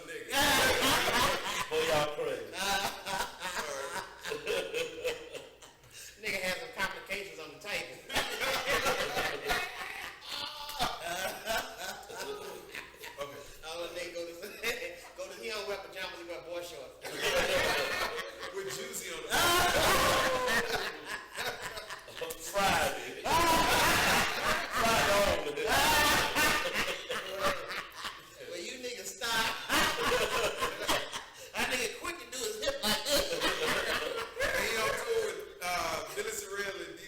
niggas. Boy, y'all crazy. Nigga had some complications on the table. Okay. All the nigga go to he don't wear pajamas, he wear boy shorts. With juicy on the Friday. Friday on with it. Well, you niggas stop. That nigga quick to do his hip like this. And he on tour with Billy Sorrell and D.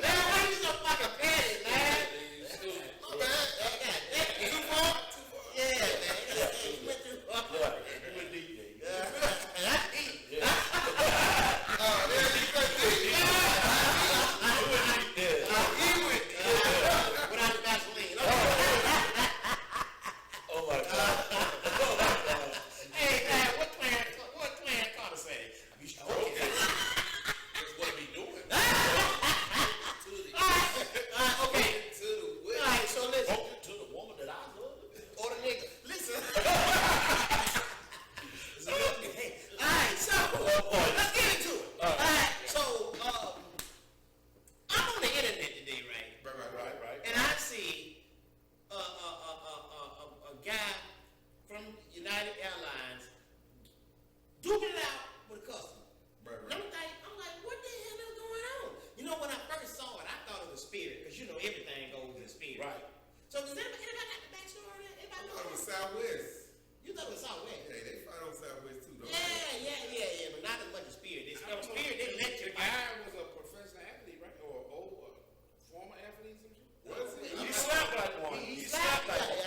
Man, why you so fucking petty, man? My bad. Too far? Yeah, man. You went too far. Yeah, you went deep there. That's deep. Yeah. There he went deep. He went deep. Without the Vaseline. Oh my God. Hey, man, what Clan Carter say? You stroking. That's what he doing. All right, okay. To the whip. All right, so listen. Spoken to the woman that I love. Or the nigga. Listen. All right, so let's get into it. All right, so I'm on the internet today, right? Right. And I see a guy from United Airlines duking it out with a customer. Right. And I'm like, what the hell is going on? You know, when I first saw it, I thought it was Spirit, because you know everything goes in Spirit. Right. So does anybody got the backstory on that? Anybody know On the that? Southwest. You thought it was Southwest? Hey, they fight on Southwest too, don't they? Yeah, but not as much as Spirit. On Spirit, they let you The guy was a professional athlete, right? Or former athlete, some shit? Was he? You slapped like one. He You slapped like one.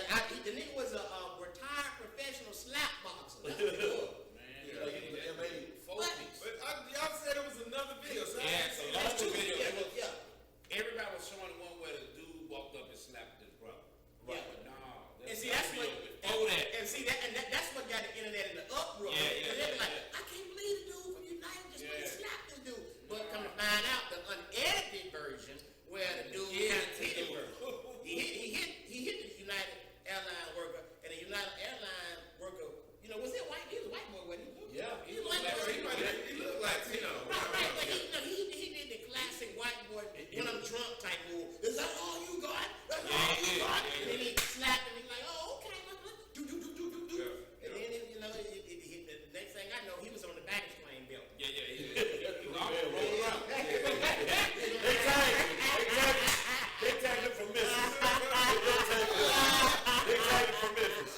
The nigga was a retired professional slap boxer. That's Man, Yeah. Like he was an MA. focus. But y'all said it was another video. So Yeah, so I that's see the video. Yeah. Everybody was showing the one where the dude walked up and slapped his brother. Right. But no, And see, that's what. before that. And see that's what got the internet in the uproar. Yeah, Because they be like, yeah. I can't believe the dude from United just went and Yeah. slapped this dude. But come to find out, the unedited version where the dude Yeah. kind of hit him. He hit the United Airline worker, and the United Airline worker, you know, was it white? He was a white boy, wasn't he? Yeah. He was a white boy. He looked Latino. Right, but he did the classic white boy when I'm drunk type move. Is that all you got? That's all you got? And then he slapped him. He's like, oh, okay, do. Yeah. And then you know, the next thing I know, he was on the baggage claim belt. Yeah. He was almost rolling around. They tagged him from Memphis. They tagged him from Memphis.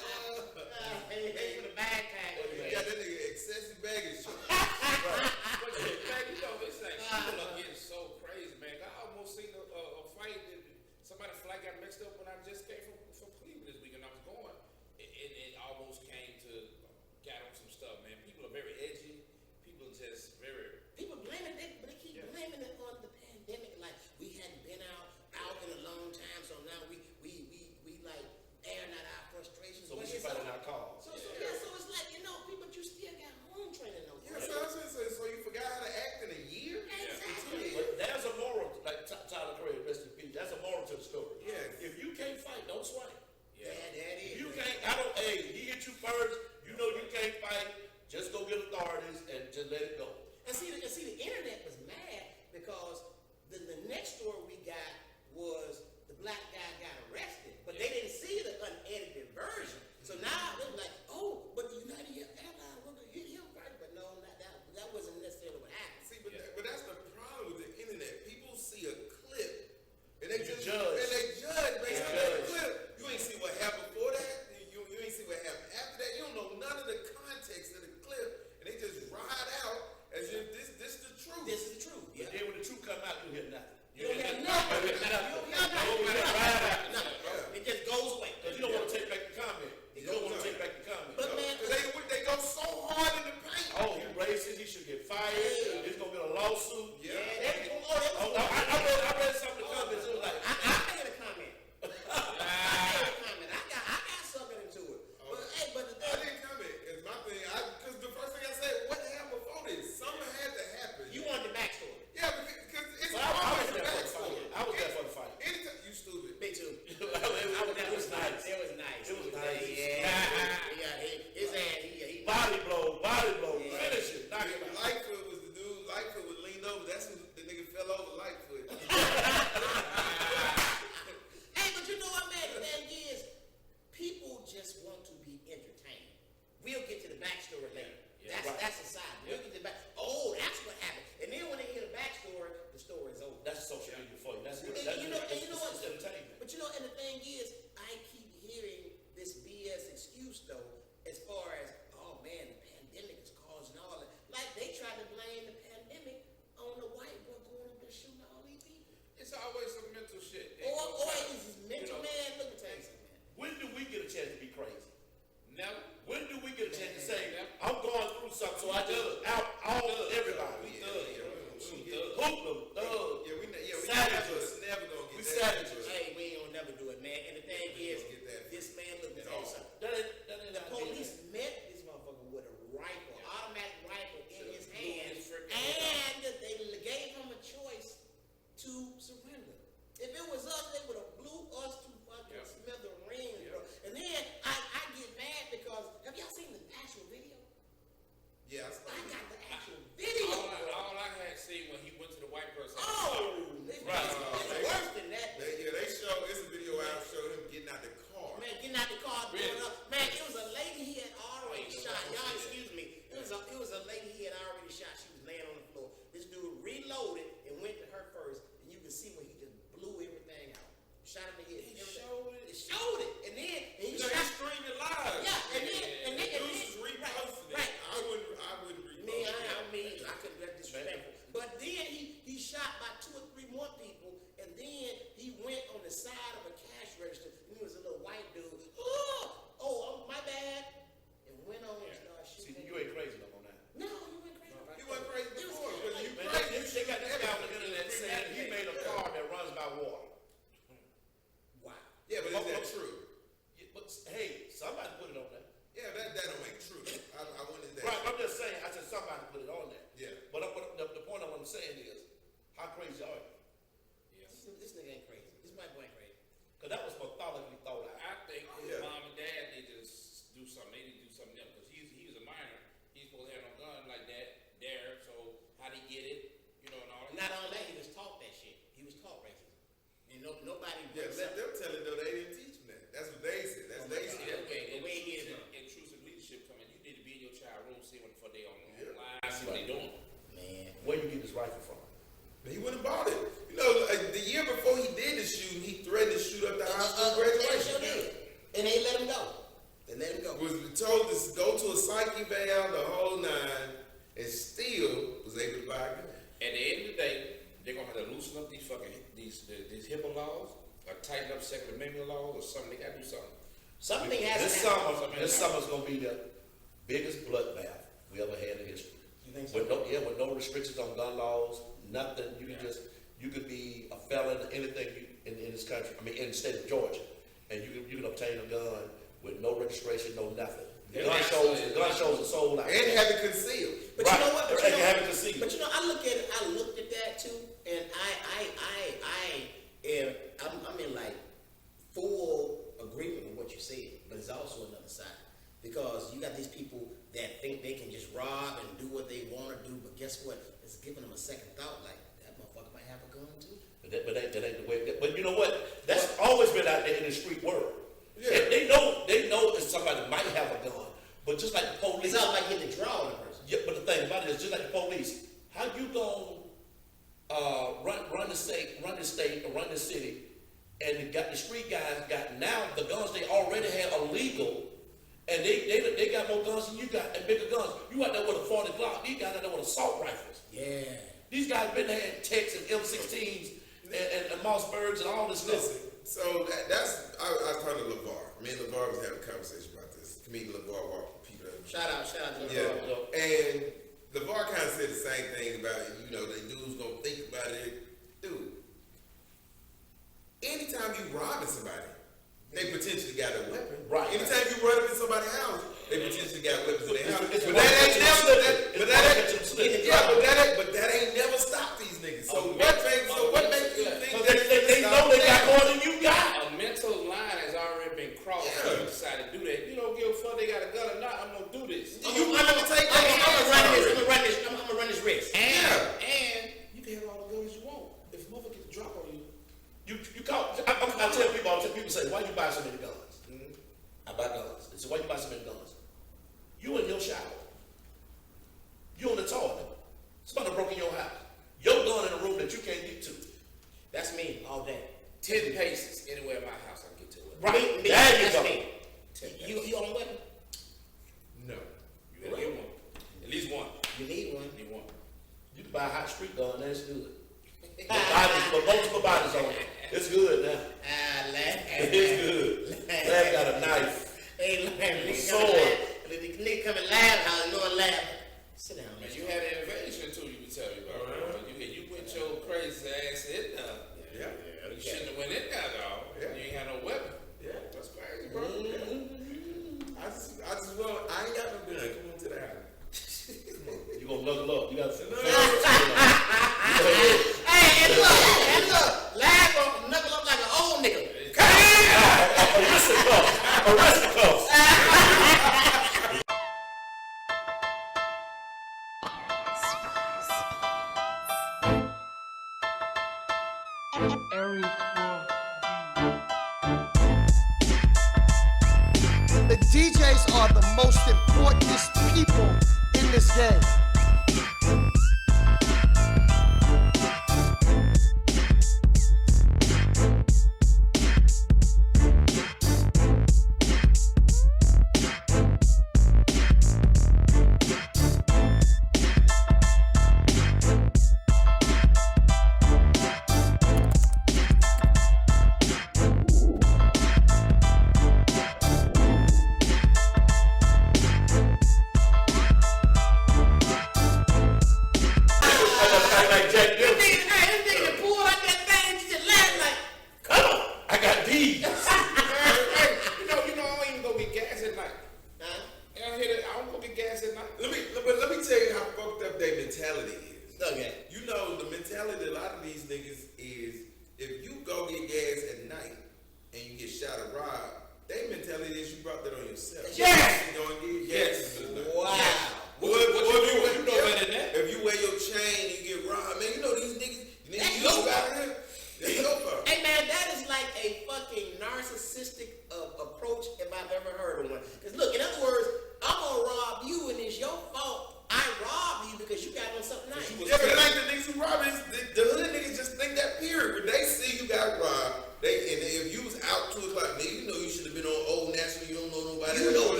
Hey, for the bag tag. Yeah, that nigga excessive baggage. But man, you know, it's like people are getting so crazy, man. I almost seen a fight that somebody's flight got mixed up when I just came from Cleveland this weekend. I was going, it almost came to got on some stuff, man. People are very edgy. People just very. People blaming it, but they keep blaming it on the pandemic. Like we hadn't been out in a long time, so now we like airing out our frustrations. So we But should it's fight in all- our cause. So it's like, you know, people, you still got home training though. Yeah, so you forgot how to act in a year? Exactly. But there's a moral, like Tyler Perry, rest in peace. That's a moral to the story. Yes. If you can't fight, don't swing. Yeah, that is. You can't. He hit you first. You know you can't fight. Just go get authorities and just let it go. And see, the internet was mad because the next story we got was the black guy got arrested, but they didn't see the unedited version. So now they're like, oh, but the United Airlines worker hit him right, but no, that wasn't necessarily what happened. See, but that's the problem with the internet. People see a clip and they just judge. And they judge based on Judge. that clip. You ain't see what happened before that. You ain't see what happened after that. You don't know the backstory later. Yeah, That's a side. Yeah. We'll get the back. Oh, that's what happened. And then when they hear the backstory, the story is over. That's social media for you. That's And good. you know what? It's entertainment. But and the thing is, I keep hearing this BS excuse though, as far as, oh man, the pandemic is causing all that. Like they try to blame the pandemic on the white boy going up there shooting all these people. It's always some mental shit. Or is this mental man? Look at you, man. When do we get a chance to be crazy? Never. When do we get a chance to say, Never. I'm going through something, so I just out all everybody? Hoodlum, thug. Yeah, we Savages. never gonna We get that. savages. Hey, we ain't gonna never do it, man. And the thing is, Get that. this man look at all. something. That ain't The not police being- met this motherfucker with a rifle, automatic rifle in his hand, his freaking and they gave him a choice to surrender. If it was us, they would have blew us to fucking smithereens, bro. And then I get mad because have y'all seen the actual video? Yeah, I got the actual video. All I had seen when he went to the white person. Oh, it's worse than that. they show. It's a video out showing him getting out the car. Man, getting out the car, Really? going up. Man, it was a lady he had already shot. Y'all excuse me. It was a lady he had already shot. She was laying on the floor. This dude reloaded and went to her first, and you can see where he just blew everything out. Shot him in the head. He everything. showed it. It showed it, and then he He's shot. streaming live. Yeah, and then Dudes is reposting it. right. I wouldn't repost Me, it. I mean, I couldn't get disrespectful. But then he shot by 2 or 3 more people, and then he went on the side of a cash register, and he was a little white dude. Oh, my bad. And went on and started See, shooting. you ain't crazy enough on that. No, you went crazy. He went crazy It was before, crazy. but you Man, crazy. they got this guy on the internet saying he made a car that runs by water. Wow. Yeah, but is that true? Yeah, but hey, somebody put it on there. Yeah, that don't make true. I wanted that. Right, I'm just saying, I said somebody put it on there. Yeah. But the point of what I'm saying is, how crazy are you? This nigga ain't crazy. This white boy ain't crazy. Because that was methodically thought out. I think his Yeah. mom and dad need to do something. They need to do something else because he was a minor. He's supposed to have no gun like that there. So how'd he get it? You know, and all that. Not only that, he was taught that shit. He was taught racism. And nobody. Yeah, let them tell it though. They didn't teach him that. That's what they said. That's they God. said. Okay, The way he is, intrusive leadership coming. You need to be in your child room, see what for they on Yeah. live, see what they doing. Man. Where you get this rifle from? But he wouldn't have bought it. You know, like, the year before he did the shooting, he threatened to shoot up the high school They graduation. sure did. And they let him go. They let him go. Was told to go to a psyche valve, the whole 9, and still was able to buy a gun. At the end of the day, they're gonna have to loosen up these fucking these HIPAA laws, or tighten up Second Amendment laws, or something. They gotta do something. Something has This to happen. summer's gonna be the biggest bloodbath we ever had in history. You think so? With no restrictions on gun laws, nothing. You could be a felon, anything in this country. I mean, in the state of Georgia, and you can obtain a gun with no registration, no nothing. The gun shows are sold out. And have it concealed. But Right. you know what? But They you know, have it concealed. but you know, I looked at that too, and I'm in like full agreement with what you said. But it's also another side because you got these people that think they can just rob and do what they want to do, but guess what? It's giving them a second thought. Like that motherfucker might have a gun too. But that ain't the way. But you know what? That's always been out there in the street world. Yeah. They know if somebody might have a gun. But just like the police. It's not like getting a draw on a person. Yeah, but the thing about it is, just like the police, how you gonna run the state, or run the city, and the street guys got now the guns they already had illegal, and they got more guns than you got, and bigger guns. You out there with a 40 Glock, these guys out there with assault rifles. Yeah. These guys been had Techs and M16s and Mossbergs and all this stuff. Listen, so that's I talked to LeVar. Me and LeVar was having a conversation about this. Comedian LeVar walking people up. Shout out to Yeah, LeBron. and LeVar kind of said the same thing about, you know, the dudes gonna think about it. Dude, anytime you robbing somebody, they potentially got a weapon. Right. Anytime you run up in somebody's house, they potentially got weapons in their house. It's But one that ain't catch 'em never, slip. that, It's but one that catch 'em slip. ain't, yeah, but that ain't never stopped these niggas. So what makes you think Because that they know they got more than you got. A mental line has already been crossed. Yeah. You decide to do that. You don't give a fuck they got a gun or not. I'm gonna do this. You want to take I'm that? gonna run this race. And you can have all the guns you want. If a motherfucker gets a drop on you, You call. I tell people say, why you buy so many guns? I buy guns. They say, why you buy so many guns? You in your shop. buy a hot street gun, that's good. But multiple bodies on it. It's good now. It's good. Larry got a knife. Hey, Larry, sword. The nigga come in Larry's house, you know Larry. Sit down, Man, you had an invasion too, you can tell me about. You went your crazy ass in there. Yeah. You shouldn't have went in there, dog. Yeah. You ain't had no weapon. Yeah. That's crazy, bro. I just want. I ain't got no gun. Come on to the house. You gonna knuckle up. You got to. Hey, look. Larry gonna knuckle up like an old nigga. Aristocrats. The DJs are the most important people in this game.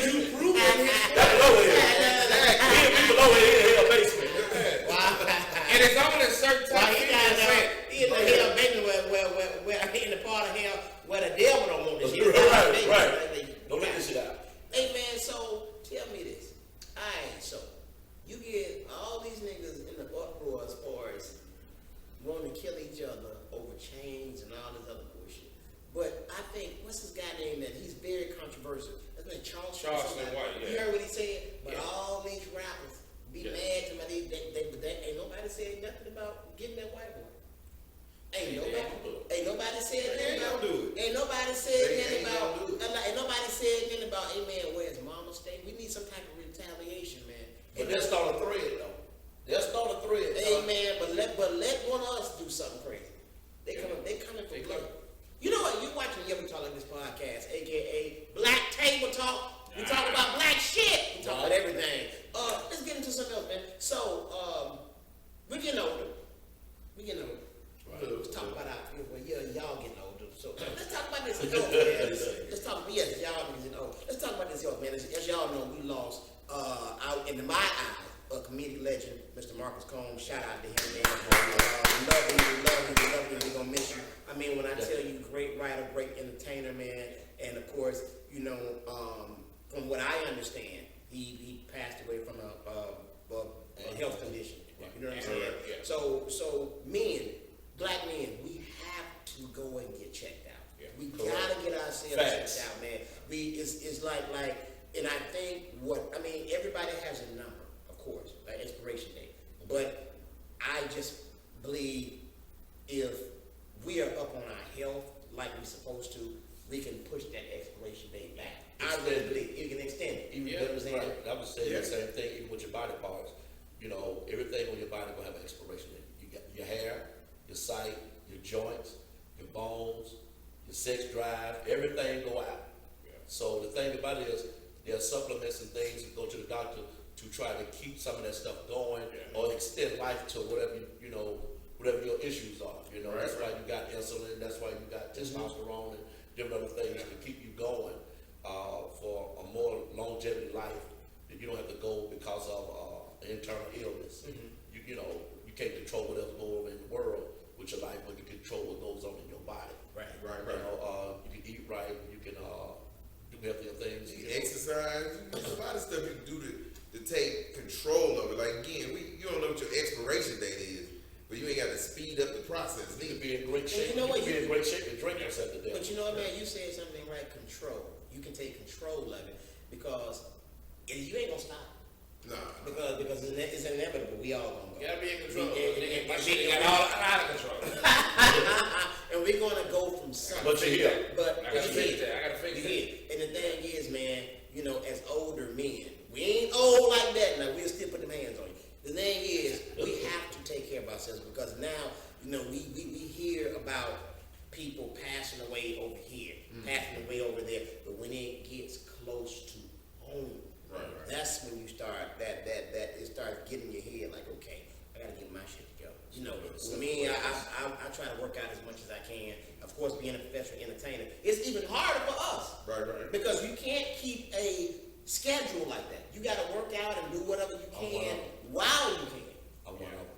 You proved out of here where the devil don't want this shit. Right. Don't let this shit out. Hey man, so tell me this. Alright, so you get all these niggas in the uproar as far as wanting to kill each other over chains and all this other bullshit. But I think, what's this guy named that? He's very controversial. That's like Charleston White, yeah. You heard what he said? But all these rappers be mad to me. Ain't nobody said nothing about getting that white boy. Ain't nobody said nothing. Ain't nobody said nothing about, hey man, where's mama stay? We need some type of retaliation, man. But they'll start a thread though. They'll start a thread. Hey man, but let one of us do something crazy. They coming for blood. You know what? You watching YWTLT Podcast, aka Black Table Talk. We talk about black shit. We talk about everything. Let's get into something else, man. So, we're getting older. Let's talk about our y'all getting older. So let's talk about this adult, man. Let's talk about y'all getting old. Let's talk about this adult, man. As y'all know, we lost out in my eyes a comedic legend, Mr. Marcus Combs. Shout out to him, man. We love you. We're gonna miss you. I mean, when I tell you, great writer, great entertainer, man. And of course, you know, from what I understand, he passed away from a health condition. You know what I'm saying? Yeah. So black men, we have to go and get checked out. Yeah. We gotta get ourselves checked out, man. It's like, and I think everybody has a number, of course, like expiration date. But I just believe if we are up on our health like we're supposed to, we can push that expiration date back. I really believe you can extend it. Even right. I would say the same thing even with your body parts. You know, everything on your body will have an expiration date. You got your hair, your sight, your joints, your bones, your sex drive, everything go out. Yeah. So the thing about it is there are supplements and things that go to the doctor to try to keep some of that stuff going or extend life to whatever whatever your issues are. You know, that's why you got insulin, that's why you got testosterone and different other things to keep you going for a more longevity life that you don't have to go because of internal illness. You know, you can't control whatever's going on in the world with your life, but you can control what goes on in your body. Right. You know, you can eat right, you can do healthier things. You can exercise. There's a lot of stuff you can do to take control of it. Like again, you don't know what your expiration date is, but you ain't got to speed up the process. You can be in great shape. You know what? You can be in great shape and drink yourself to death. But you know what, man? You said something right. Control. You can take control of it because you ain't gonna stop. Nah. Because it's inevitable. We all gonna go. You gotta be in control. My And shit got all out of control. and we're gonna go from something. But you're here. But I gotta fix that. And the thing is, man, you know, as older men, we ain't old like that now. We'll still put them hands on you. The thing is, we have to take care of ourselves because now, you know, we hear about people passing away over here, passing away over there, but when it gets close to home, that's when you start it starts getting in your head like, okay, I gotta get my shit together. You know, for me, I try to work out as much as I can. Of course, being a professional entertainer, it's even harder for us. Right. Because you can't keep a schedule like that. You gotta work out and do whatever you can while you can.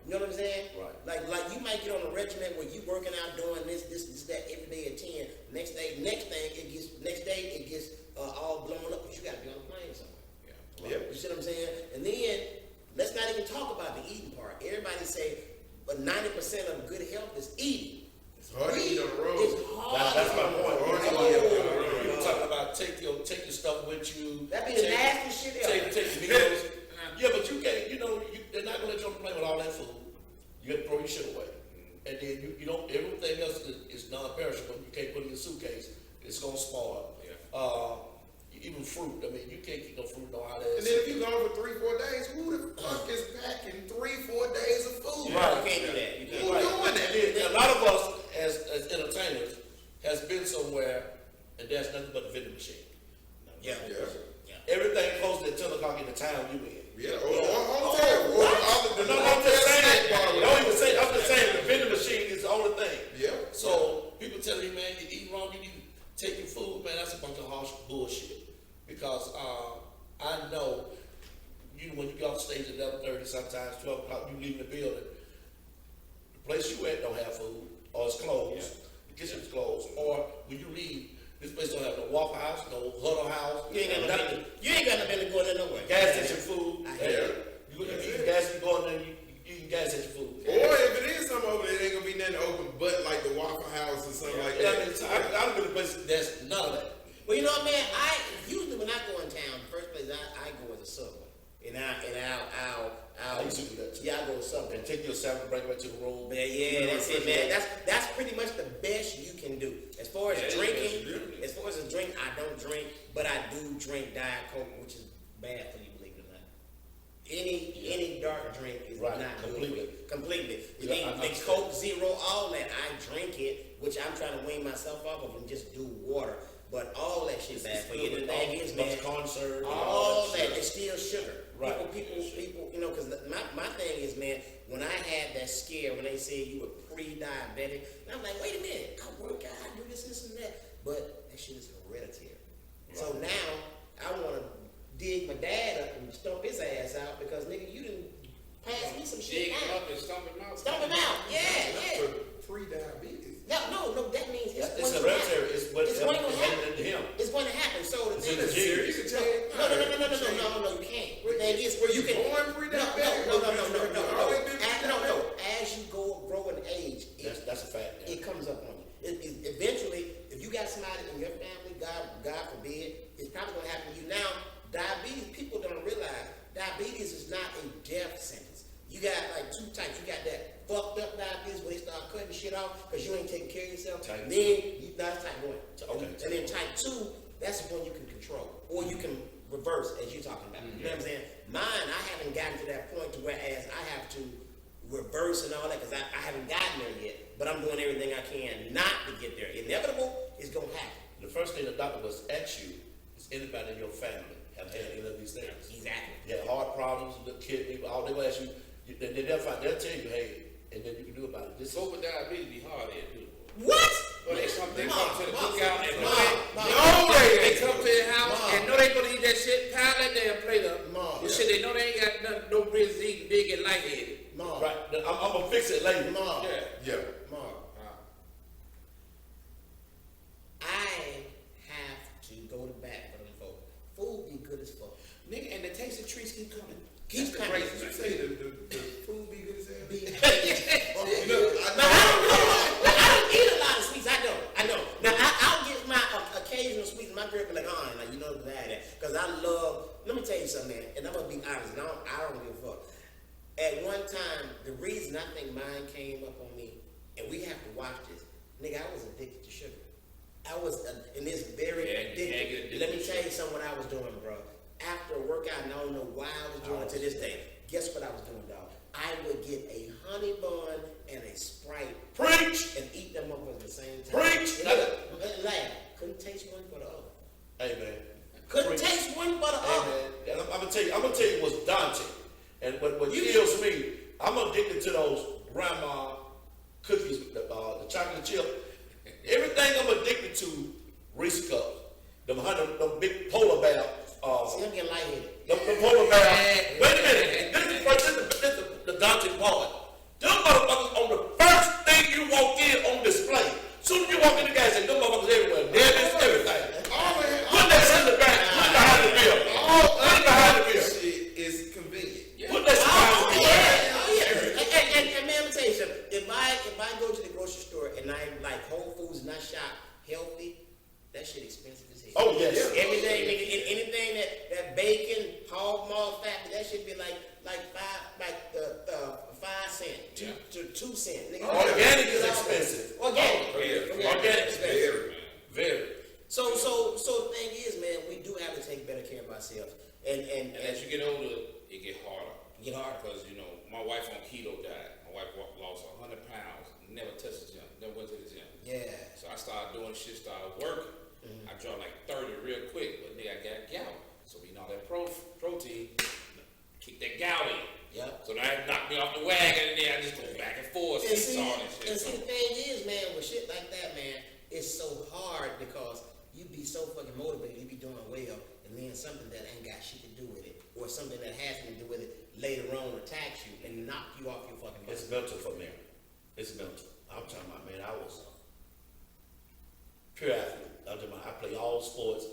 You know what I'm saying? Right. Like you might get on a regimen where you working out doing this, that every day at 10. Next day it gets all blown up, but you gotta be on a plane somewhere. You see what I'm saying? And then let's not even talk about the eating part. Everybody say, but 90% of good health is eating. It's hard to eat on the road. It's hard. That's my point. You're talking about take your stuff with you. That be the nastiest shit ever. Take meals. Yeah, but you can't. You know, they're not gonna let you on the plane with all that food. You got to throw your shit away, and then you don't. Everything else is non-perishable. You can't put it in a suitcase. It's gonna spoil. Even fruit. I mean, you can't keep no fruit no hot ass. And then if you're gone for 3-4 days, who the fuck is packing 3-4 days of food? Right, you can't do that. Who doing that? A lot of us as entertainers has been somewhere and there's nothing but a vending machine. Yeah. Everything closed at 10 o'clock in the town you in. Yeah. I'm just saying the vending machine is the only thing. Yeah. So people tell me, man, you eat wrong, you need to take your food, man. That's a bunch of harsh bullshit. Because I know when you get off stage at 11:30, sometimes 12 o'clock, you leave the building. The place you at don't have food, or it's closed. kitchen is closed, or when you leave, this place don't have no Waffle House, no Huddle House. You ain't got no nothing. business going there nowhere. Gas station food. I hear you. You eat gas, you go in there, you eat gas station food. Or if it is something over there, it ain't gonna be nothing open but like the Waffle House or something like that. I've been to places that's none of that. Well, you know what, man? Usually when I go in town, the first place I go is a Subway. I used to do that too. Yeah, I go to Subway. And take your salad, bring it back to the room. Man, yeah, that's it, man. That's pretty much the best you can do. As far as drinking, as far as a drink, I don't drink, but I do drink Diet Coke, which is bad for you, believe it or not. Any dark drink is Right, not completely. good. Completely. You Yeah, need the Coke Zero, all that. I drink it, which I'm trying to wean myself off of and just do water. But all that shit bad for you. The thing is, man, concert, all that is still sugar. Right. People, you know, because my thing is, man, when I had that scare when they said you were pre-diabetic, and I'm like, wait a minute, I work out, I do this and that, but that shit is hereditary. Right. So now I want to dig my dad up and stomp his ass out because nigga, you didn't pass me some shit Dig him out. up and stomp him out. Stomp him out, yeah. Pre-diabetes. No, that means it's It's going to hereditary. happen. It's what It's going to happen. to him. It's going to happen. So the thing in the is, gene. You can change. no, you can't. The thing is, where you can born pre-diabetic? no. As you grow in age, That's a fact. Yeah. it comes up on you. Eventually, if you got somebody in your family, God forbid, it's probably going to happen to you. Now, diabetes, people don't realize diabetes is not a death sentence. You got like two types. You got that fucked up diabetes where they start cutting shit off because you ain't taking care of yourself. Type That's type 1. Okay. And then type 2, that's the one you can control. Or you can reverse, as you're talking about. You know what I'm saying? Mine, I haven't gotten to that point to whereas I have to reverse and all that because I haven't gotten there yet. But I'm doing everything I can not to get there. Inevitable is going to happen. The first thing the doctor was ask you is anybody in your family have had any of these things? Exactly. You have heart problems, the kidney, all they will ask you. They'll tell you, hey, and then you can do about it. This So with diabetes be hard at it. What? Well, they come to the cookout and They they come to the house and know they gonna eat that shit, pile that damn plate up. Mom. This shit, they know they ain't got nothing, no business eating big and lightheaded. Mom. right. I'm gonna fix it later. Mom. Yeah. Yeah. Mom. I have to go to bat for them folks. Food be good as fuck. Nigga, and the taste of treats keep coming. Keep That's the coming. crazy You thing. say the food be good as hell? Now, I don't eat a lot of sweets. I know. Now, I'll get my occasional sweets. My girl be like, like, you know that. Because I love, let me tell you something, man. And I'm going to be honest. And I don't give a fuck. At one time, the reason I think mine came up on me, and we have to watch this, nigga, I was addicted to sugar. I was, and it's very Yeah, you can't get addictive. Let me addicted to tell you something what I was doing, bro. After a workout, and I don't know why I was doing it to this day. Guess what I was doing, dog? I would get a honey bun and a Sprite. Preach! And eat them up at the same time. Preach! And laugh. Couldn't taste one for the other. Hey man. Couldn't Preach. taste one for the Hey other. man. And I'm gonna tell you what's daunting. And what kills me, I'm addicted to those grandma cookies, the chocolate chip. Everything I'm addicted to, Reese cups. Them big polar bear. See, I'm getting lightheaded. The polar bear. Wait a minute. This is the daunting part. Them motherfuckers on the first thing you walk in on display. Soon as you walk in the gas station, them motherfuckers everywhere. Debits, everything. Put that shit in the back. Put it behind the bill. Put it behind the bill. Shit is convenient. Put that shit behind the bill. And man, let me tell you something. If I go to the grocery store and I like Whole Foods and I shop healthy, that shit expensive as hell. Oh yes. Everything, nigga, anything that bacon, hog maw fat, that should be like 5 cents, to 2 cents. Nigga. Organic is expensive. Organic. Organic is expensive. Very. So the thing is, man, we do have to take better care of ourselves. And as you get older, it get harder. Get harder. Because, my wife on keto diet. My wife lost 100 pounds. Never touched the gym. Never went to the gym. Yeah. So I started doing shit, started working. I dropped like 30 real quick, but nigga, I got gout. So we know that protein, kick that gout in. Yep. So that knocked me off the wagon, and then I just go back and forth, And seesaw and shit. see, the thing is, man, with shit like that, man, it's so hard because you be so fucking motivated, you be doing well, and then something that ain't got shit to do with it, or something that has to do with it later on attacks you and knock you off your fucking bus. It's mental for me. It's mental. I'm talking about, man, pure athlete. I play all sports,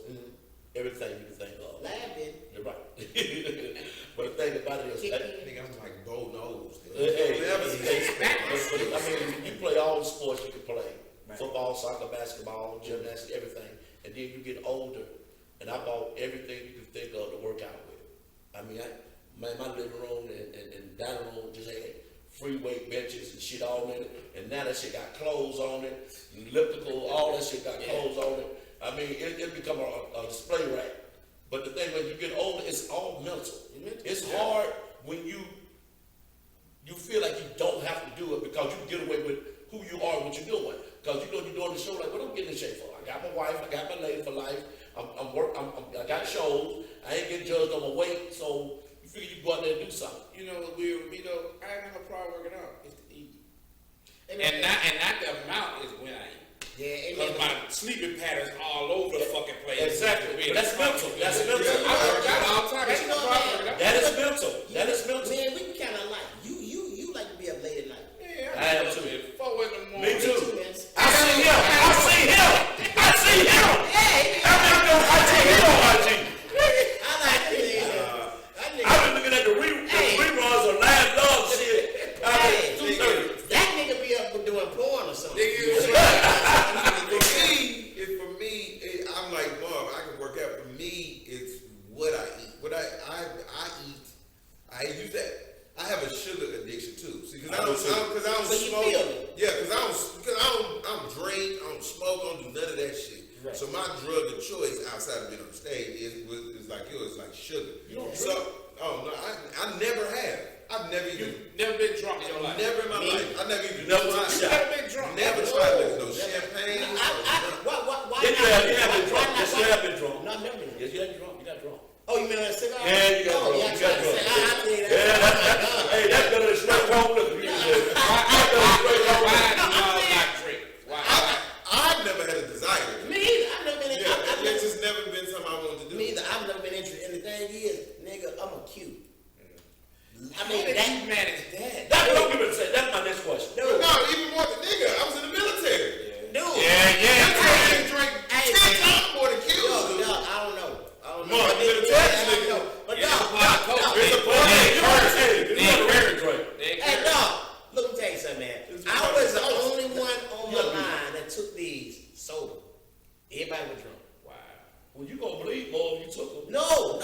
everything you can think of. Laughing. You're right. But the thing about it is, Nigga, I'm like Bo Nose. I mean, you play all the sports you can play. Football, soccer, basketball, gymnastics, everything. And then you get older, and I bought everything you can think of to work out with. I mean, my living room and dining room just had free weight benches and shit all in it. And now that shit got clothes on it, elliptical, all that shit got clothes on it. I mean, it become a display rack. But the thing, when you get older, it's all mental. It's hard when you feel like you don't have to do it because you get away with who you are, what you're doing. Because you know you're doing the show like, what I'm getting in shape for? I got my wife, I got my lady for life. I got shows. I ain't getting judged on my weight, so you figure you go out there and do something. You know, I ain't have a problem working out. It's the eating. And not the amount is when I eat. Yeah, Because my sleeping patterns all over the fucking place. Exactly. But that's mental. That's mental. I work out all the time. But you know what, man? That is mental. That is mental. Man, we can kind of like you like to be up late at night. Yeah, I am too. 4 in the morning. Me too. Man. I see him. Hey, I see him on IG. I like that. I've been looking at the reruns of Live Dog shit. Hey, 2:30. that nigga be up doing porn or something. For me, I'm like Marv. I can work out. For me, it's what I eat. What I eat. I use that. I have a sugar addiction too. See, because I don't So you smoke. feel it? Yeah, because I don't drink. I don't smoke. I don't do none of that shit. Right. So my drug of choice outside of being on the stage is like yours, like sugar. You don't So, oh no, I never have. I've never even. Never been drunk in your life. Never in my life. I never even Never tried. took a shot. Never been drunk. Never tried no champagne. Why Yes, you have been drunk. Yes, you have been drunk. No, I've never been. Yes, you have been drunk. You got drunk. Oh, you mean on a cigar? Yeah, you got oh, drunk. yeah, You got drunk. I Hey, that's better than straight wrong liquor. Why do y'all not drink? Why? I've never had a desire to drink. Me either. I've never been. Yeah, it's just never been something I wanted to do. Me either. I've never been interested. And the thing is, nigga, I'm a cute. I How mean, did that. you manage that? That's what I'm going to say. That's my next question. But no, even more than nigga. I was in the military. Dude. I drink Hey, 10 times more than kills. Yo, I don't know. More I than the I tax don't know. But Yeah, dog, It's a part of the curse. You want a record drink. hey, dog, look, let me tell you something, man. I was the only one on my line that took these sober. Everybody was drunk. Wow. Well, you going to bleed more if you took them. No.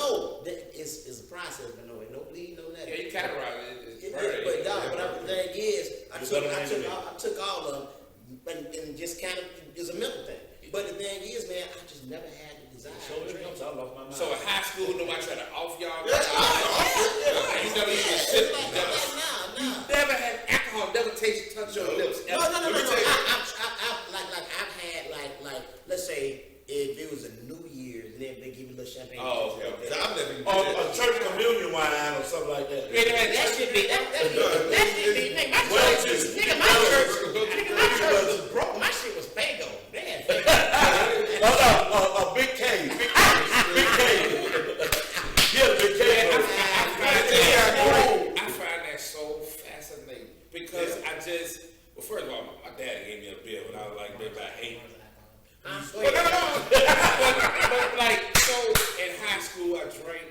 It's a process, but no bleeding, no nothing. Yeah, you categorize it. It is, but dog, but the thing is, I took all of them, and just kind of, it's a mental thing. But the thing is, man, I just never had the desire So to it drink. comes out of my mind. So in high school, nobody tried to off y'all? Yeah, You never even sip. Nah. Never had alcohol, never touch your lips. No. ever. Let me tell you. I've had like let's say if it was a New Year's and they give me a little champagne. Oh, okay. I've never even Or did a that. church communion wine or something like that. Yeah, they had That should be nigga, my Well, church just- my church was broke. My shit was Fago. Man. A big cave. Big cave. Yeah, big cave. I find that so fascinating because well, first of all, my dad gave me a beer when I was like maybe about 8. But like, so in high school I drank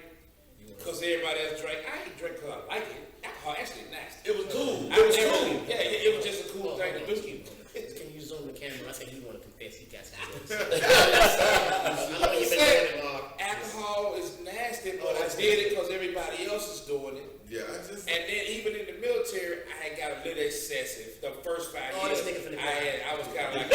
because everybody else drank. I ain't drink because I like it. Alcohol actually nasty. It was cool. It was cool. Yeah, it was just a cool thing to do. Can you zoom the camera? I think he want to confess. He got Alcohol is nasty, but I did it because everybody else is doing it. Yeah, And then even in the military, I had got a little excessive. The first 5 years, this nigga finna I was kind of like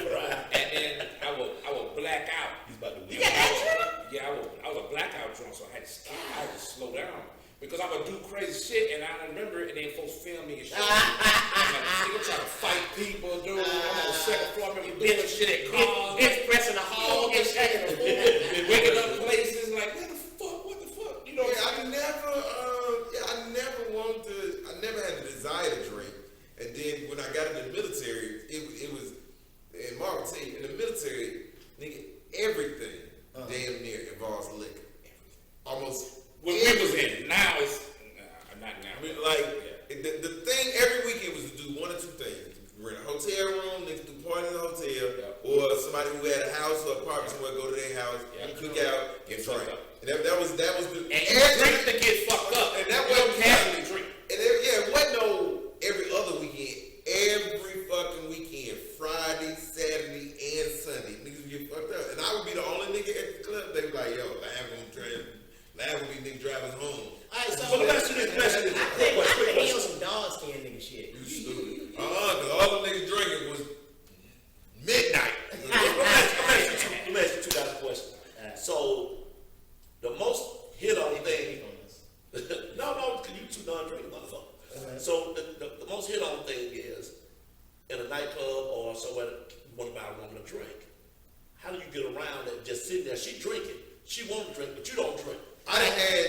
drunk, and then I would black out. He's about to You got that drunk? Yeah, I was a blackout drunk, so I had to slow down because I would do crazy shit, and I remember it, and then folks film me and shit. I'm trying to fight people, dude. I'm on the second floor, remember doing shit at cars, pressing the hall, waking up places like, what the fuck, you know? I never had the desire to drink. And then when I got in the military, it was, in Marvin T, in the military, nigga, everything damn near involves liquor. Almost. When we was in, now it's, not now. I mean, like, the thing every weekend was to do one or two things. Rent a hotel room, niggas do parties in the hotel, or somebody who had a house or apartment somewhere, go to their house, cook out, get drunk. And that was the. And drink to get fucked up. And that wasn't casually drink. And it wasn't no every other weekend. Every fucking weekend, Friday, Saturday, and Sunday, niggas would get fucked up. And I would be the only nigga at the club. They be like, yo, laugh when these niggas drive us home. Alright, so But let's do this. I think he on some dog skin nigga shit. You stupid. Cause all them niggas drinking was midnight. Let me ask you $2 question. So, the most hit on thing. No, because you too non-drinking motherfucker. So, the most hit on thing is in a nightclub or somewhere you want to buy a woman a drink. How do you get around that? Just sitting there, she drinking. She want to drink, but you don't drink. I done had.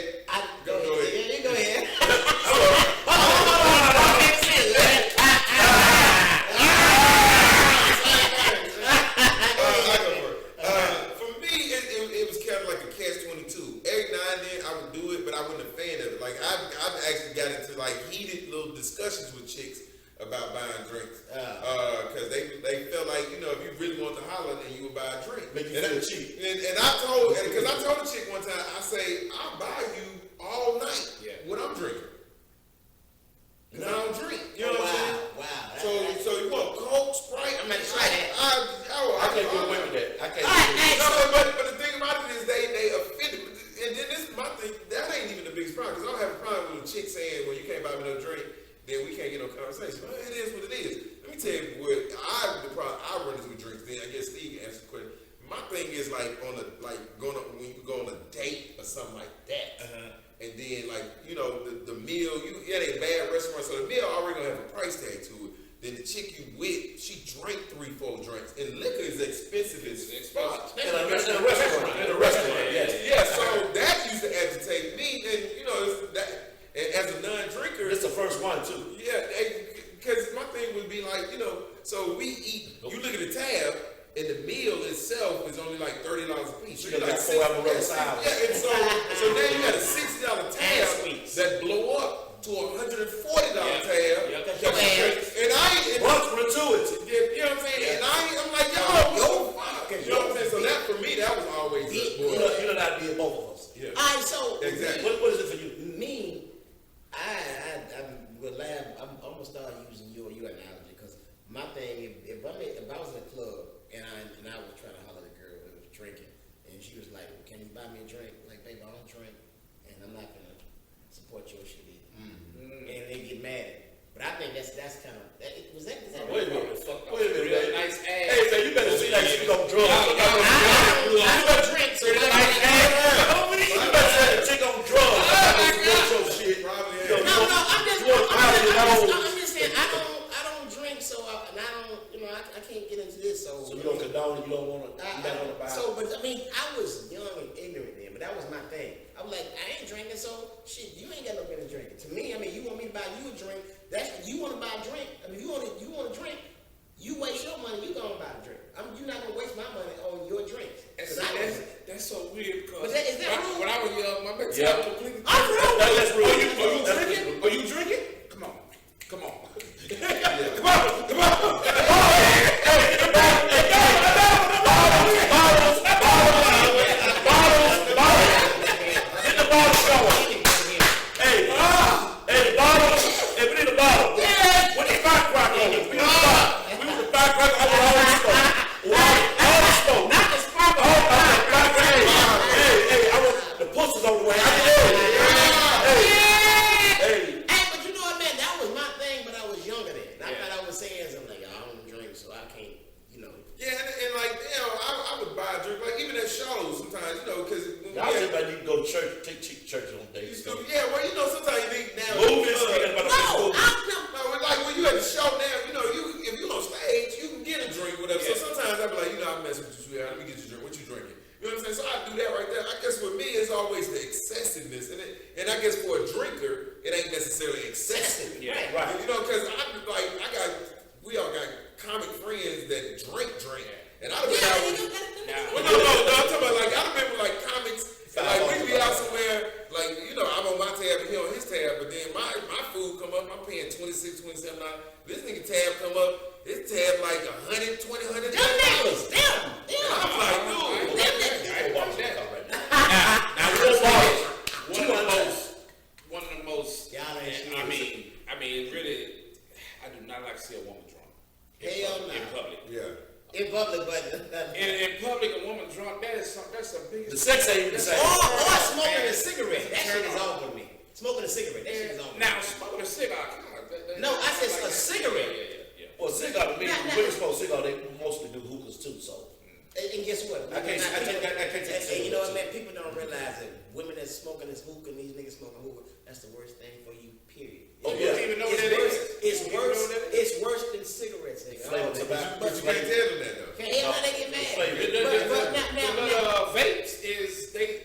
Go ahead. Go ahead. For me, it was kind of like a catch-22. Every now and then I would do it, but I wasn't a fan of it. Like I've actually got into like heated little discussions with chicks about buying drinks, because they felt like, you know, if you really want to holler, then you would buy a drink. Make you feel cheap. And I told, because I told a chick one time, I say, I'll buy you all night what I'm drinking. And I don't drink. You know what I'm saying? Wow. So you want Coke, Sprite? I'm gonna try that. I can't get away with that. I can't. But the thing about it is they offended. And then this is my thing. That ain't even the biggest problem, because I don't have a problem with a chick saying, well, you can't buy me no drink, then we can't get no conversation. Well, it is what it is. Let me tell you what the problem I run into with drinks. Then I guess Steve can answer the question. My thing is like when you go on a date or something like that, and then like, you know, the meal, at a bad restaurant, so the meal already gonna have a price tag to it. Then the chick you with, she drank 3-4 drinks, and liquor is expensive as fuck. In a restaurant, yes. Yeah, so that used to agitate me, and you know, and as a non-drinker, It's the first one too. yeah, because my thing would be like, you know, so we eat. You look at the tab, and the meal itself is only like $30 a piece. So you got like 4 Amaretto sours. Yeah, and so now you got a $60 tab that blow up to a $140 tab. And What's gratuity? you know what I'm saying? And I'm like, yo, fuck. You know what I'm saying? So that for me, that was always You know that be both of us. Yeah. Alright, so Exactly. What is it for you? me, I would laugh. I'm gonna start using your analogy, because my thing, if I was in a club and I was trying to holler at a girl that was drinking, and she was like, well, can you buy me a drink? Like, babe, I don't drink, and I'm not gonna support your shit either. And they get mad at me. But I think that's kind of is that Wait a minute. Real nice ass. Hey, man, you better see like you on drugs. I don't drink, so You better say the chick on drugs. I'm just saying I don't drink, so I can't get into this. So you don't condone it. You don't want to. But I mean, I was young and ignorant then, but that was my thing. I was like, I ain't drinking, so shit, you ain't got no business drinking. To me, I mean, you want me to buy you a drink? You want to buy a drink? I mean, you want to drink? You waste your money, you gonna buy a drink. You're not gonna waste my money on your drinks. That's so weird, because is that rude? when I was young, my mentality completely. I'm rude. That's real. Are you drinking? Come on. Come on. Get the bottle going. Hey, bottles. Hey, we need a bottle. Yeah. What the firecracker on it? We need a bottle. We need the firecracker on all the smoke. All the smoke. Not the sparkle. Hey, I want the pussy's on the way. Hey, but you know what, man? That was my thing, but I was younger then. I thought I was saying something like, I don't drink, so I can't, Yeah, and like, I would buy a drink, like even at shows sometimes, because Y'all just like need to go to church, take church on dates. sometimes you need now. Movies. Like when you at the show now, if you on stage, you can get a drink, whatever. So sometimes I be like, I mess with you, sweetheart. Let me get you a drink. What you drinking? You know what I'm saying? So I do that right there. I guess with me, it's always the excessiveness, and I guess for a drinker, it ain't necessarily excessive. Yeah, right. Because we all got comic friends that drink, and I've been out with. No, I'm talking about like I've been with like comics, and like we be out somewhere, like I'm on my tab and he on his tab, but then my food come up, I'm paying $26, $27. This nigga tab come up, his tab like $120, $100. Damn. that's the biggest. The sex ain't the same. Or smoking a cigarette. That shit is on with me. Smoking a cigarette. That shit is on with me. Now, smoking a cigar. No, I said a cigarette. Yeah. Well, cigar, to me, women smoke cigar, they mostly do hookahs too, so. And guess what? I can't And you know what, man? People don't realize that women that's smoking this hookah and these niggas smoking hookah, that's the worst thing for you, period. Oh, yeah. Even know what that is. It's worse than cigarettes, nigga. Flavor tobacco. But you can't tell them that though. Can't help how they get mad. The vapes is they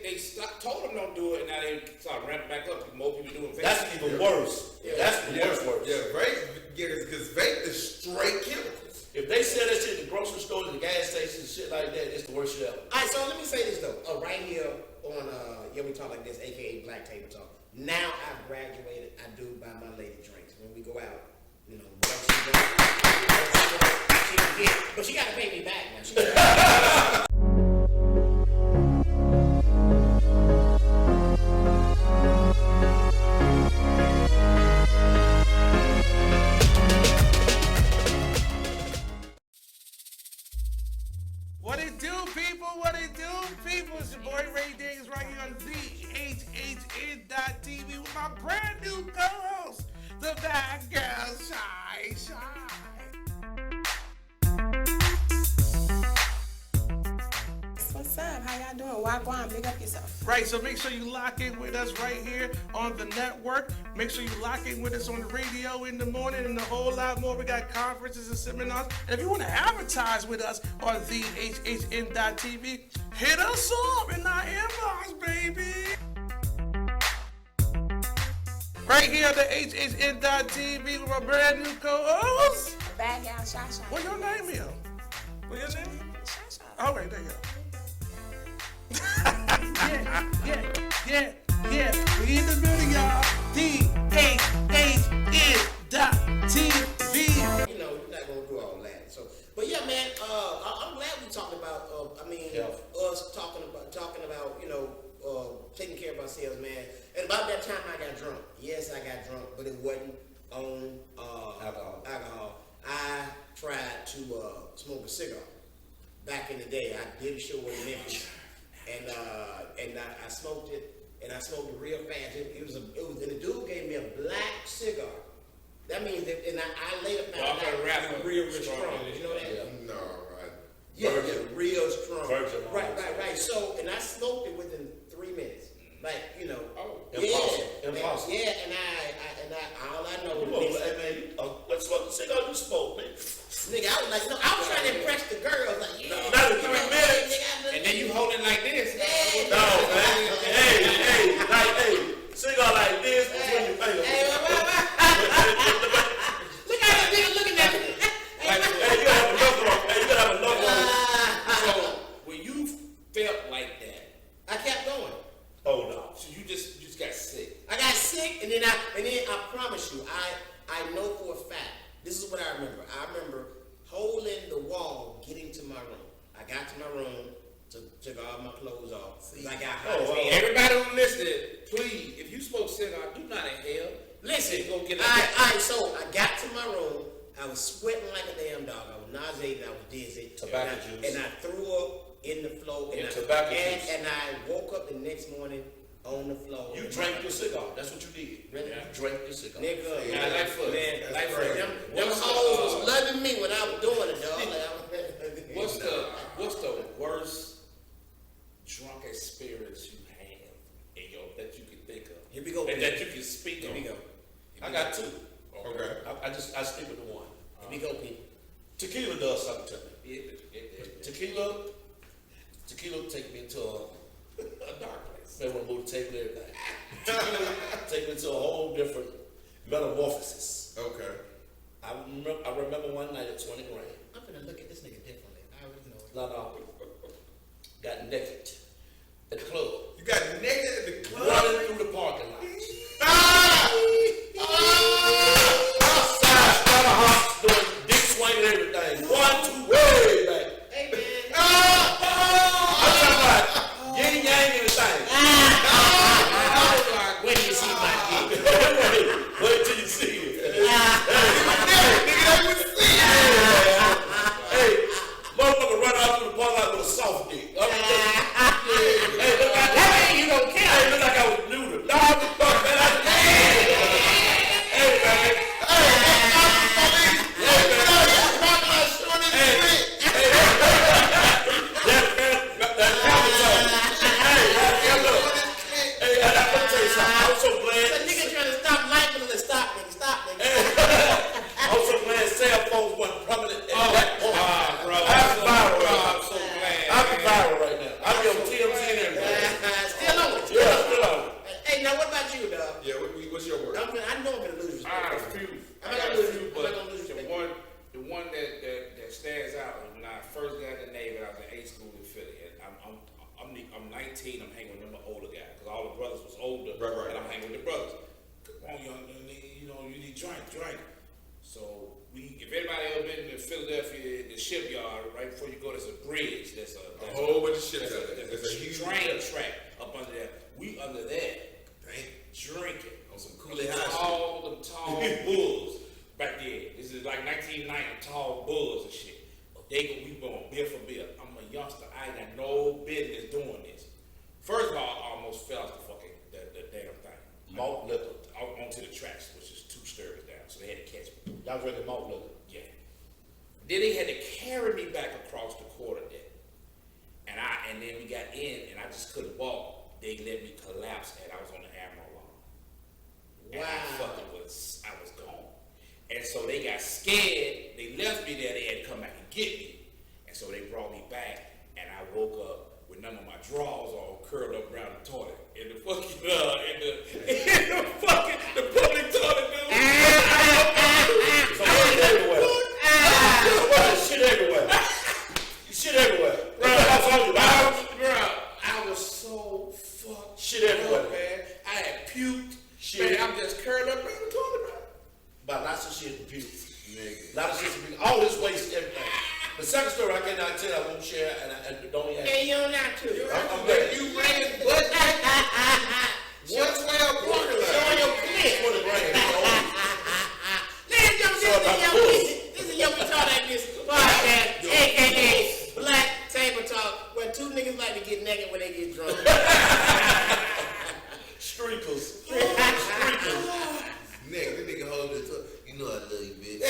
told them don't do it, and now they start ramping back up. More people doing vapes. That's even worse. That's the worst. Yeah, vape because vape is straight chemicals. If they sell that shit in the grocery store, the gas stations, shit like that, it's the worst shit ever. All right, so let me say this though. Right here on We Talk Like This, aka Black Table Talk. Now I've graduated. I do buy my lady drinks when we go out. You know, she can get, but she gotta pay me back now. What it do, people? What it do, people? It's your boy Ray Davis right here on ZHHN.TV with my brand new co-host, the bad girl, Shy. What's up? How y'all doing? Walk on, big up yourself. Right, so make sure you lock in with us right here on the network. Make sure you lock in with us on the radio in the morning and a whole lot more. We got conferences and seminars. And if you want to advertise with us on ZHHN.TV, hit us up in our inbox, baby. Right here on the HHN.TV with my brand new co-host. Bad gal, Shy. What your name is? What your name? Shy. All right, there you go. Yeah. We in the building, y'all. DHHN.TV. You know, you're not gonna do all that. So, but yeah, man. I'm glad we talked about. Us talking about taking care of ourselves, man. And about that time, I got drunk. Yes, I got drunk, but it wasn't on alcohol. I tried to smoke a cigar back in the day. I did a show in Memphis, and I smoked it, and I smoked it real fast. And the dude gave me a black cigar. That means that, and I later found out real strong. You know that? Yeah. No, right. Yeah, real strong. Virgin. Right. So, and I smoked it within 3 minutes. Like, you know. Oh, impossible. Yeah, and all I know is, Hey, man, let's smoke the cigar you smoke, man. nigga, I was like, no, I was trying to impress the girls. Like, yeah. Not in 3 minutes. And then you holding like this. Yeah. No, man. Hey, cigar like this between your fingers. Look at that nigga looking at me. Hey, you gotta have enough room. So when you felt like that, I kept going. Oh no. so you just got sick. I got sick, and then I promise you, I know for a fact. This is what I remember. I remember holding the wall, getting to my room. I got to my room, took all my clothes off. I got hot. Everybody who listening, please, if you smoke cigar, do not inhale. Listen, Go get so I got to my room. I was sweating like a damn dog. I was nauseated. I was dizzy. Tobacco juice. And I threw up in the floor. And I woke up the next morning on the floor. You drank your cigar. That's what you did. Really? You drank your cigar. Nigga, Yeah, Lightfoot. man, Lightfoot. Them hoes was loving me when I was doing it, dog. What's the worst drunk experience you have that you can think of? Here we go. And that you can speak Here on? we go. I got two. Okay. I stick with the one. Here we go, people. Tequila does something to me. Yeah. Tequila take me into a dark place. They want to move the table and everything. Tequila take me to a whole different metamorphosis. Okay. I remember one night at 20 grand. I'm gonna look at this nigga differently. I already know it. No. Got naked at the club. You got naked at the club. Running through the parking lot. Doing dick swing and everything. 1, 2, way back. Hey, man. I'm talking about yin yang and the thing. When do you see my dick? Wait till you see it. Hey, motherfucker run out through the parking lot with a soft dick. 19, I'm hanging with them older guys because all the brothers was older, Right. and I'm hanging with the brothers. Come on, young, you need drink. So if anybody ever been to Philadelphia, the shipyard, right before you go, there's a bridge. There's a whole bunch of ships out there. There's There's a a huge train track up under there. We under there, drinking on some them Kool-Aid high tall bulls back then. This is like 1990, tall bulls and shit. We going beer for beer. I'm a youngster. I ain't got no business doing this. First of all, I almost fell off the damn thing. Malt liquor onto the tracks, which is 2 stories down. So they had to catch me. Y'all drinking malt liquor? Yeah. Then they had to carry me back across the quarter deck. And then we got in, and I just couldn't walk. They let me collapse, and I was on the Admiral line. And I was gone. And so they got scared. They left me there. They had to come back and get me. And so they brought me back, and I woke up with none of my drawers all curled up around the toilet. In the fucking, the public toilet, dude. So shit everywhere. Shit everywhere. Shit everywhere. I was so fucked. Shit everywhere. up, man. I had puked. Shit. Man, I'm just curled up around the toilet, bro. About lots of shit and puke. Lot of shit and puke. All this waste, everything. The second story I cannot tell, I won't share, and don't even. Hey, you don't have to. I'm ready. You ran what? 112 parking lot. Showing your clit. For the brain. This is Yo We Talk Like This podcast, aka Black Table Talk, where 2 niggas like to get naked when they get drunk. Streakers. Nick, this nigga hold this up. You know I love you, bitch.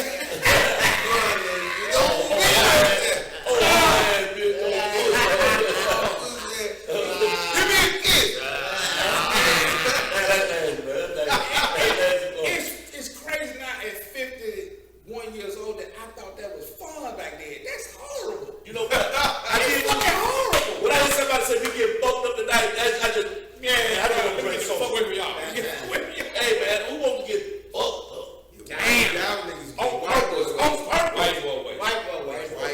Give me a kiss. It's crazy now at 51 years old that I thought that was fun back then. That's horrible. You know what? It's fucking horrible. When I hear somebody say we get fucked up tonight, I just, I don't know Get the fuck with me, y'all. Hey man, who wants to get fucked up? Damn. Y'all niggas On purpose. White boy.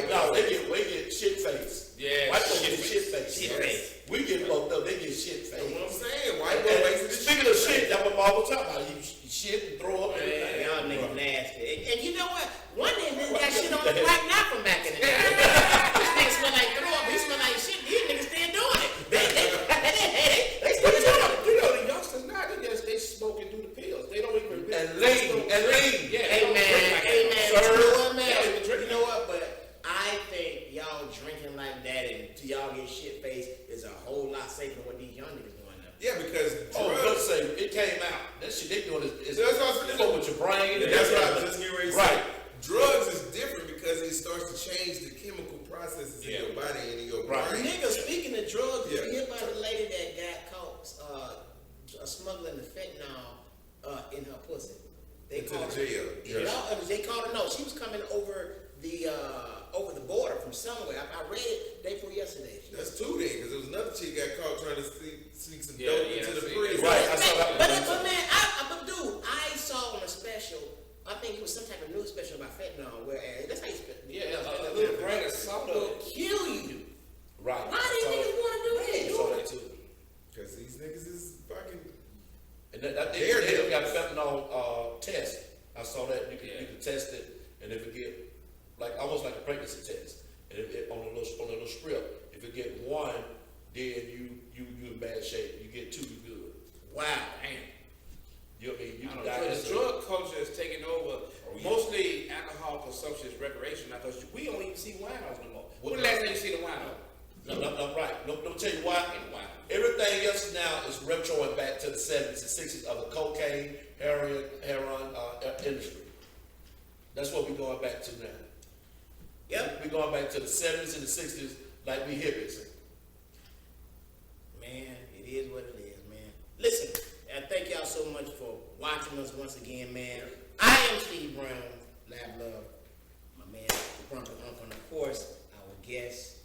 No, they get shit face. Yeah, White folks shit get face. shit face. We get fucked up, they get shit That's what I'm face. saying. White boy wasting this Speaking of shit, that's what Bob was talking about. You shit and throw up. Man, y'all niggas nasty. And you know what? One of them niggas got shit on the black knife from back in the day. This nigga smell like throw up. He smell like shit. These niggas still doing it. They still doing it. You know the youngsters now, they smoking through the pills. They don't even And lean. Yeah, Hey man, Sir. you know what, man? Yeah, they drink. You know what? But I think y'all drinking like that and y'all get shit faced is a whole lot safer than what these young niggas doing now. Yeah, because Oh, drugs. let's say it came out. That shit they doing is That's what I was fuck with your brain. and That's what I everything. was just getting ready to Right. say. Drugs is different because it starts to change the chemical processes in your body and in your Right. brain. Nigga, speaking of drugs, Yeah. you hear about the lady that got caught smuggling the fentanyl in her pussy? They Into caught the jail. her. No, they caught her. No, she was coming over the border from somewhere. I read it day before yesterday. That's 2 then, because there was another chick got caught trying to sneak some Yeah, dope yeah, into the I see. prison. Right, I saw that. But man, but dude, I saw on a special. I think it was some type of news special about fentanyl. Where that's how you spend. Yeah, a little grain of salt will kill you. Right. Why do you niggas want to do I that? saw that too. Because these niggas is fucking. And they Daredevil. got fentanyl test. I saw that you can test it, and if it get like almost like a pregnancy test, and if it, on a little strip, if it get 1, then you in bad shape. You get 2, you good. Wow. Damn. You know what I mean? You I can don't die. know, the instantly. drug culture is taking over. Mostly alcohol consumption is recreation now because we don't even see winos no more. When the last time you see the wino? No, right. No, tell you why. Everything else now is retroing back to the 70s and 60s of the cocaine, heroin industry. That's what we're going back to now. Yep. We're going back to the 70s and the 60s like we hippies. Man, it is what it is, man. Listen, I thank y'all so much for watching us once again, man. I am Steve Brown, Lab Love, my man, the Grumpy Uncle, and of course, our guest,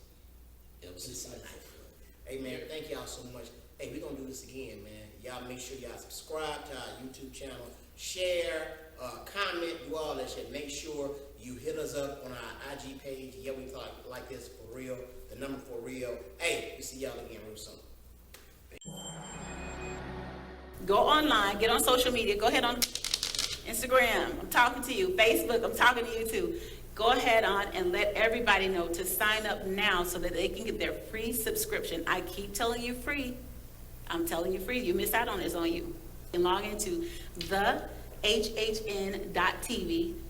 MC Lightfoot. Hey, man, thank y'all so much. Hey, we're going to do this again, man. Y'all make sure y'all subscribe to our YouTube channel, share, comment, do all that shit. Make sure you hit us up on our IG page. Yeah, we talk like this for real. The number for real. Hey, we see y'all again real soon. go online, get on social media, go ahead on Instagram, I'm talking to you, Facebook, I'm talking to you too. Go ahead on and let everybody know to sign up now so that they can get their free subscription. I keep telling you free. I'm telling you free. You miss out on it, it's on you. And log into thehhn.tv,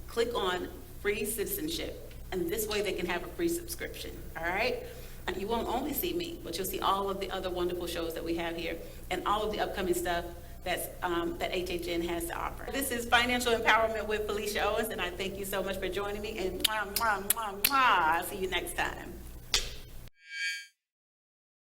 click on free citizenship, and this way they can have a free subscription, all right? And you won't only see me, but you'll see all of the other wonderful shows that we have here and all of the upcoming stuff that HHN has to offer. This is Financial Empowerment with Felicia Owens, and I thank you so much for joining me, and mwah, mwah, mwah, mwah. I'll see you next time.